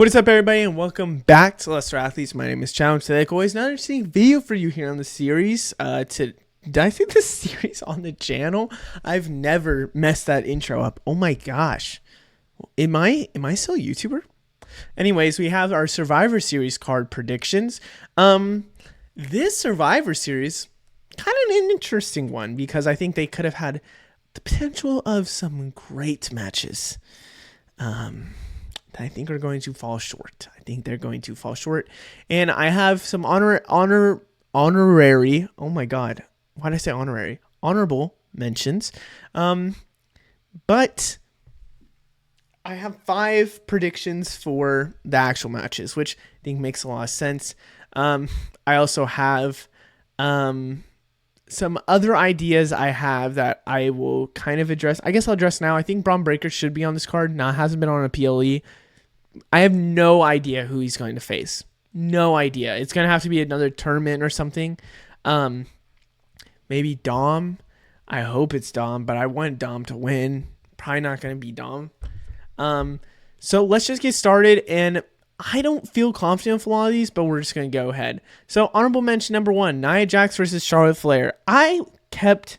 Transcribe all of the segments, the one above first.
What is up, everybody, and welcome back to Lesser Athletes. My name is Chadwell. Today, like always, another interesting video for you here on the series. Did I say this series on the channel? I've never messed that intro up. Oh my gosh, am I still a YouTuber? Anyways, we have our Survivor Series card predictions. This Survivor Series, kind of an interesting one because I think they could have had the potential of some great matches. I think are going to fall short. I think they're going to fall short. And I have some honorary. Oh my God. Why did I say honorary? Honorable mentions. But I have 5 predictions for the actual matches, which I think makes a lot of sense. I also have some other ideas I have that I will kind of address. I guess I'll address now. I think Braun Breaker should be on this card. Now, it hasn't been on a PLE. I have no idea who he's going to face. No idea. It's going to have to be another tournament or something. Maybe Dom. I hope it's Dom, but I want Dom to win. Probably not going to be Dom. So let's just get started. And I don't feel confident with a lot of these, but we're just going to go ahead. So honorable mention number 1, Nia Jax versus Charlotte Flair. I kept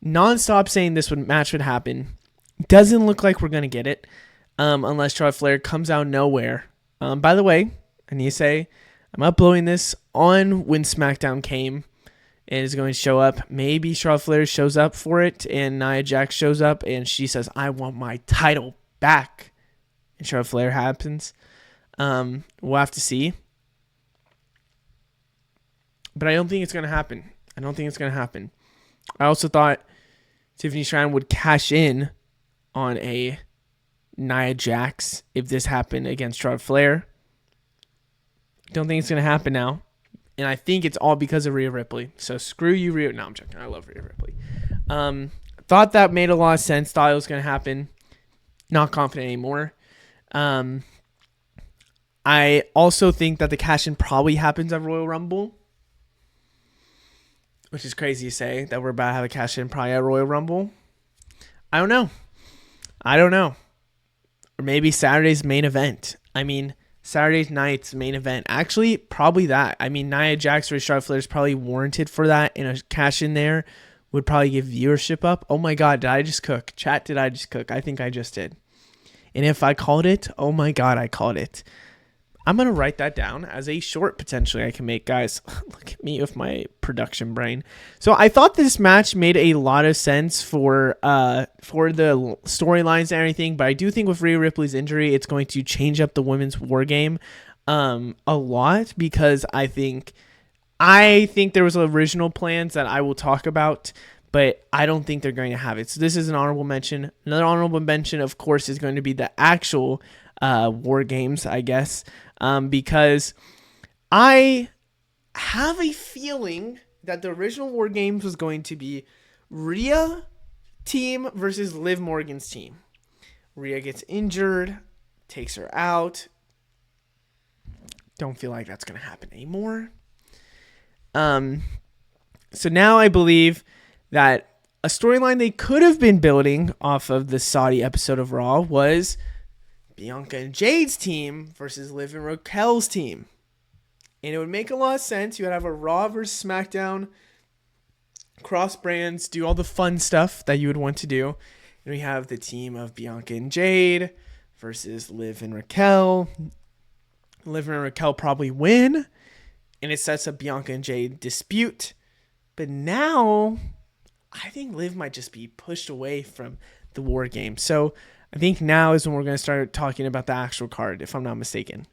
nonstop saying this match would happen. Doesn't look like we're going to get it. Unless Charlotte Flair comes out of nowhere. By the way, I need to say, I'm uploading this on when SmackDown came and is going to show up. Maybe Charlotte Flair shows up for it and Nia Jax shows up and she says, I want my title back. And Charlotte Flair happens. We'll have to see. But I don't think it's going to happen. I also thought Tiffany Stratton would cash in on a Nia Jax if this happened against Charlotte Flair. Don't think it's going to happen now. And I think it's all because of Rhea Ripley. So screw you, Rhea. No, I'm joking. I love Rhea Ripley. Thought that made a lot of sense. Thought it was going to happen. Not confident anymore. I also think that the cash-in probably happens at Royal Rumble. Which is crazy to say that we're about to have a cash-in probably at Royal Rumble. I don't know. Or maybe Saturday's main event. Saturday night's main event. Actually, probably that. Nia Jax versus Charlotte Flair is probably warranted for that. And a cash in there would probably give viewership up. Oh my God, did I just cook? Chat, did I just cook? I think I just did. And if I called it, oh my God, I called it. I'm going to write that down as a short potentially I can make, guys. Look at me with my production brain. So I thought this match made a lot of sense for the storylines and everything, but I do think with Rhea Ripley's injury, it's going to change up the women's war game a lot because I think there was original plans that I will talk about, but I don't think they're going to have it. So this is an honorable mention. Another honorable mention, of course, is going to be the actual war games, I guess, because I have a feeling that the original war games was going to be Rhea team versus Liv Morgan's team. Rhea gets injured, takes her out. Don't feel like that's going to happen anymore. So now I believe that a storyline they could have been building off of the Saudi episode of Raw was Bianca and Jade's team versus Liv and Raquel's team. And it would make a lot of sense. You would have a Raw versus SmackDown, cross brands, do all the fun stuff that you would want to do. And we have the team of Bianca and Jade versus Liv and Raquel. Liv and Raquel probably win. And it sets up Bianca and Jade dispute. But now, I think Liv might just be pushed away from the war game. So I think now is when we're going to start talking about the actual card, if I'm not mistaken.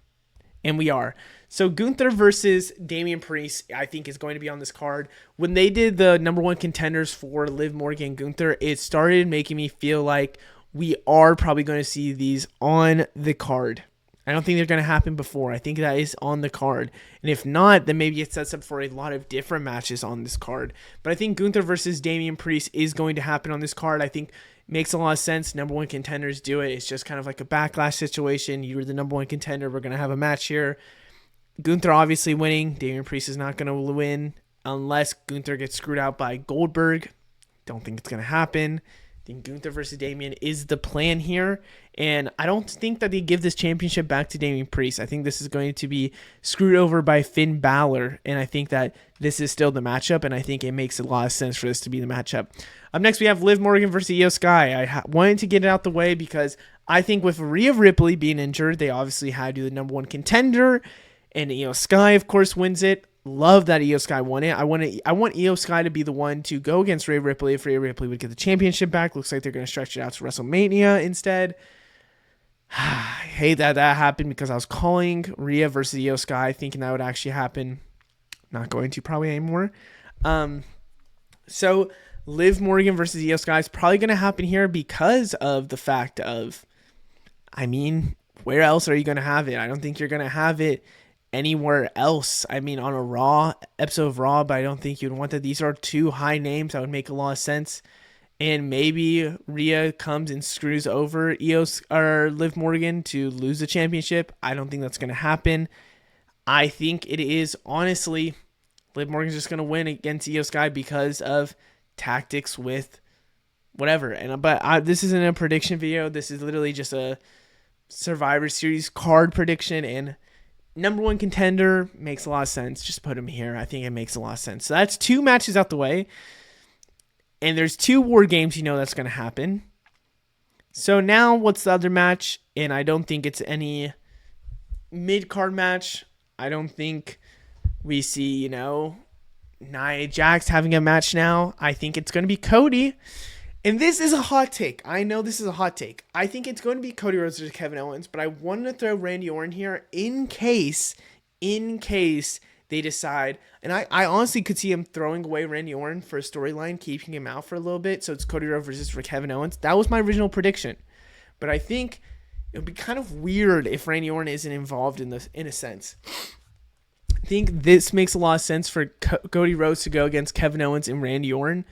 And we are. So Gunther versus Damian Priest, I think, is going to be on this card. When they did the number 1 contenders for Liv Morgan and Gunther, it started making me feel like we are probably going to see these on the card. I don't think they're going to happen before. I think that is on the card. And if not, then maybe it sets up for a lot of different matches on this card. But I think Gunther versus Damian Priest is going to happen on this card. I think it makes a lot of sense. Number 1 contenders do it. It's just kind of like a backlash situation. You're the number 1 contender. We're going to have a match here. Gunther obviously winning. Damian Priest is not going to win unless Gunther gets screwed out by Goldberg. Don't think it's going to happen. I think Gunther versus Damian is the plan here. And I don't think that they give this championship back to Damian Priest. I think this is going to be screwed over by Finn Balor. And I think that this is still the matchup. And I think it makes a lot of sense for this to be the matchup. Up next, we have Liv Morgan versus Io Sky. I wanted to get it out the way because I think with Rhea Ripley being injured, they obviously had to do the number one contender. And Io Sky, of course, wins it. Love that Io Sky won it. I want Io Sky to be the one to go against Rhea Ripley if Rhea Ripley would get the championship back. Looks like they're going to stretch it out to WrestleMania instead. I hate that happened because I was calling Rhea versus Io Sky thinking that would actually happen. Not going to probably anymore. So Liv Morgan versus Io Sky is probably going to happen here because of the fact of, where else are you going to have it? I don't think you're going to have it anywhere else. On a Raw episode of Raw, but I don't think you'd want that. These are two high names that would make a lot of sense. And maybe Rhea comes and screws over Liv Morgan to lose the championship. I don't think that's going to happen. I think it is, honestly, Liv Morgan's just going to win against Io Sky because of tactics with whatever. But this isn't a prediction video. This is literally just a Survivor Series card prediction. And number one contender makes a lot of sense. Just put him here. I think it makes a lot of sense. So that's two matches out the way. And there's two War Games, that's going to happen. So now what's the other match? And I don't think it's any mid-card match. I don't think we see, Nia Jax having a match now. I think it's going to be Cody. And this is a hot take. I know this is a hot take. I think it's going to be Cody Rhodes versus Kevin Owens. But I wanted to throw Randy Orton here in case they decide, and I honestly could see him throwing away Randy Orton for a storyline, keeping him out for a little bit, so it's Cody Rhodes versus Kevin Owens. That was my original prediction. But I think it would be kind of weird if Randy Orton isn't involved in this, in a sense. I think this makes a lot of sense for Cody Rhodes to go against Kevin Owens and Randy Orton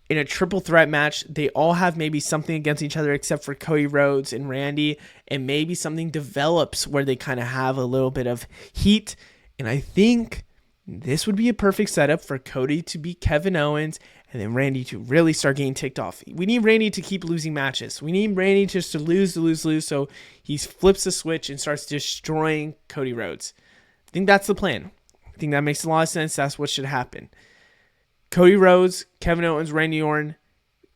in a triple threat match. They all have maybe something against each other except for Cody Rhodes and Randy, and maybe something develops where they kind of have a little bit of heat. And I think this would be a perfect setup for Cody to beat Kevin Owens and then Randy to really start getting ticked off. We need Randy to keep losing matches. We need Randy just to lose, so he flips the switch and starts destroying Cody Rhodes. I think that's the plan. I think that makes a lot of sense. That's what should happen. Cody Rhodes, Kevin Owens, Randy Orton.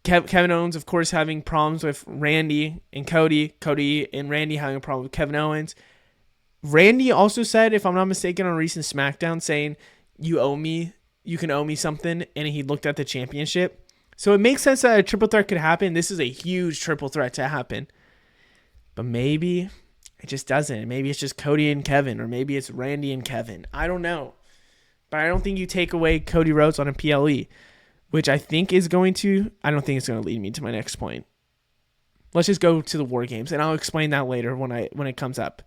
Kevin Owens, of course, having problems with Randy and Cody. Cody and Randy having a problem with Kevin Owens. Randy also said, if I'm not mistaken, on a recent SmackDown, saying, you can owe me something, and he looked at the championship. So it makes sense that a triple threat could happen. This is a huge triple threat to happen. But maybe it just doesn't. Maybe it's just Cody and Kevin, or maybe it's Randy and Kevin. I don't know. But I don't think you take away Cody Rhodes on a PLE, which I don't think it's going to lead me to my next point. Let's just go to the War Games, and I'll explain that later when it comes up.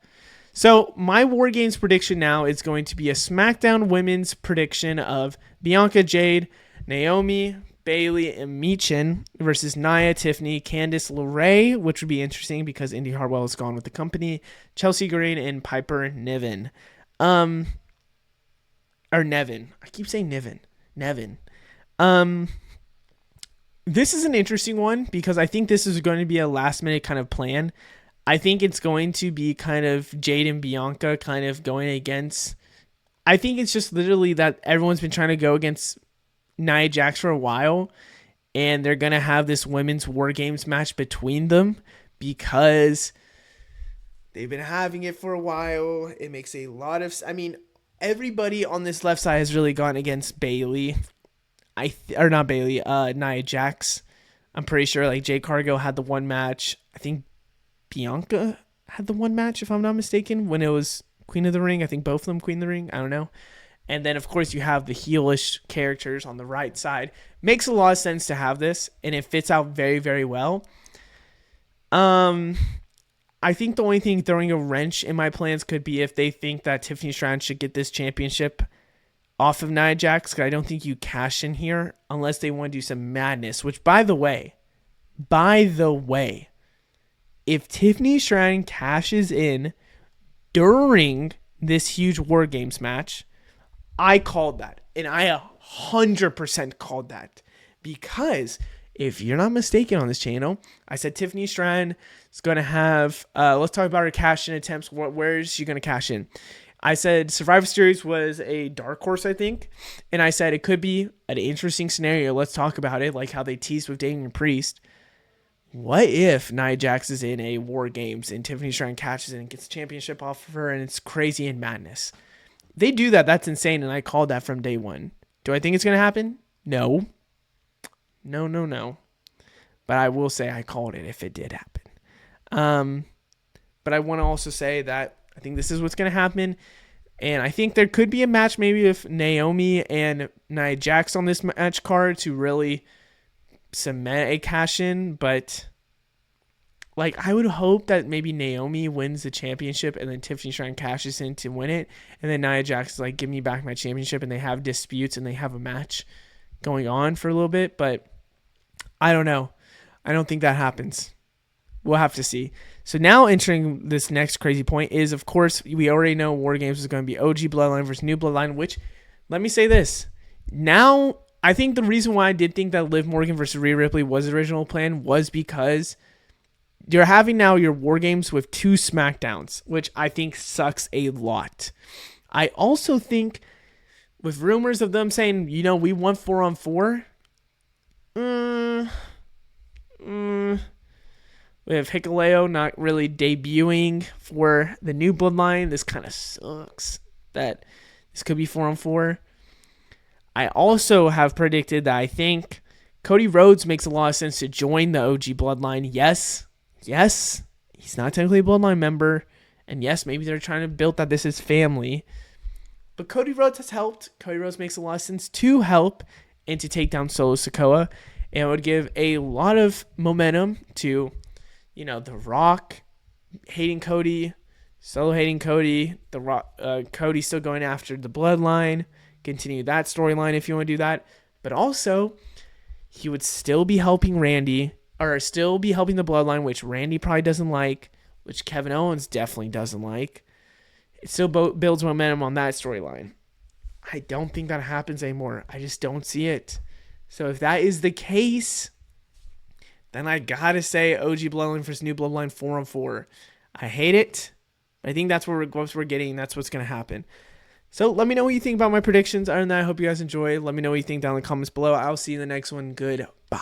So my War Games prediction now is going to be a SmackDown Women's prediction of Bianca, Jade, Naomi, Bayley, and Michin versus Nia, Tiffany, Candice LeRae, which would be interesting because Indy Hartwell is gone with the company, Chelsea Green, and Piper Niven. Or Nevin. I keep saying Niven. Nevin. This is an interesting one because I think this is going to be a last minute kind of plan. I think it's going to be kind of Jade and Bianca kind of going against. I think it's just literally that everyone's been trying to go against Nia Jax for a while, and they're going to have this women's War Games match between them because they've been having it for a while. It makes a lot of. Everybody on this left side has really gone against Bayley. Nia Jax. I'm pretty sure Jade Cargill had the one match. I think Bianca had the one match, if I'm not mistaken, when it was Queen of the Ring. I think both of them Queen of the Ring. I don't know. And then, of course, you have the heelish characters on the right side. Makes a lot of sense to have this, and it fits out very, very well. I think the only thing throwing a wrench in my plans could be if they think that Tiffany Stratton should get this championship off of Nia Jax, because I don't think you cash in here unless they want to do some madness, which, by the way, if Tiffany Stratton cashes in during this huge War Games match, I called that. And I 100% called that. Because if you're not mistaken on this channel, I said Tiffany Stratton is going to have, let's talk about her cash-in attempts. Where is she going to cash in? I said Survivor Series was a dark horse, I think. And I said it could be an interesting scenario. Let's talk about it, like how they teased with Damian Priest. What if Nia Jax is in a War Games and Tiffany Stratton catches it and gets the championship off of her and it's crazy and madness? They do that. That's insane. And I called that from day one. Do I think it's going to happen? No. No. But I will say I called it if it did happen. But I want to also say that I think this is what's going to happen. And I think there could be a match maybe with Naomi and Nia Jax on this match card to really cement a cash-in. But like, I would hope that maybe Naomi wins the championship and then Tiffany Stratton cashes in to win it. And then Nia Jax is like, give me back my championship. And they have disputes and they have a match going on for a little bit. But I don't know. I don't think that happens. We'll have to see. So now entering this next crazy point is, of course, we already know War Games is going to be OG Bloodline versus New Bloodline, which, let me say this. Now, I think the reason why I did think that Liv Morgan versus Rhea Ripley was the original plan was because you're having now your War Games with 2 SmackDowns, which I think sucks a lot. I also think with rumors of them saying, we want 4-on-4, we have Hikuleo not really debuting for the New Bloodline. This kind of sucks that this could be 4-on-4. I also have predicted that I think Cody Rhodes makes a lot of sense to join the OG Bloodline. Yes, he's not technically a Bloodline member. And yes, maybe they're trying to build that this is family. But Cody Rhodes has helped. Cody Rhodes makes a lot of sense to help and to take down Solo Sikoa. And it would give a lot of momentum to, The Rock hating Cody, Solo hating Cody, The Rock, Cody still going after the Bloodline. Continue that storyline if you want to do that. But also, he would still be helping Randy, or still be helping the Bloodline, which Randy probably doesn't like, which Kevin Owens definitely doesn't like. It still builds momentum on that storyline. I don't think that happens anymore. I just don't see it. So if that is the case, then I gotta say OG Bloodline versus New Bloodline 4-on-4. I hate it. I think that's what we're getting. That's what's going to happen. So let me know what you think about my predictions. Other than that, I hope you guys enjoy. Let me know what you think down in the comments below. I'll see you in the next one. Goodbye.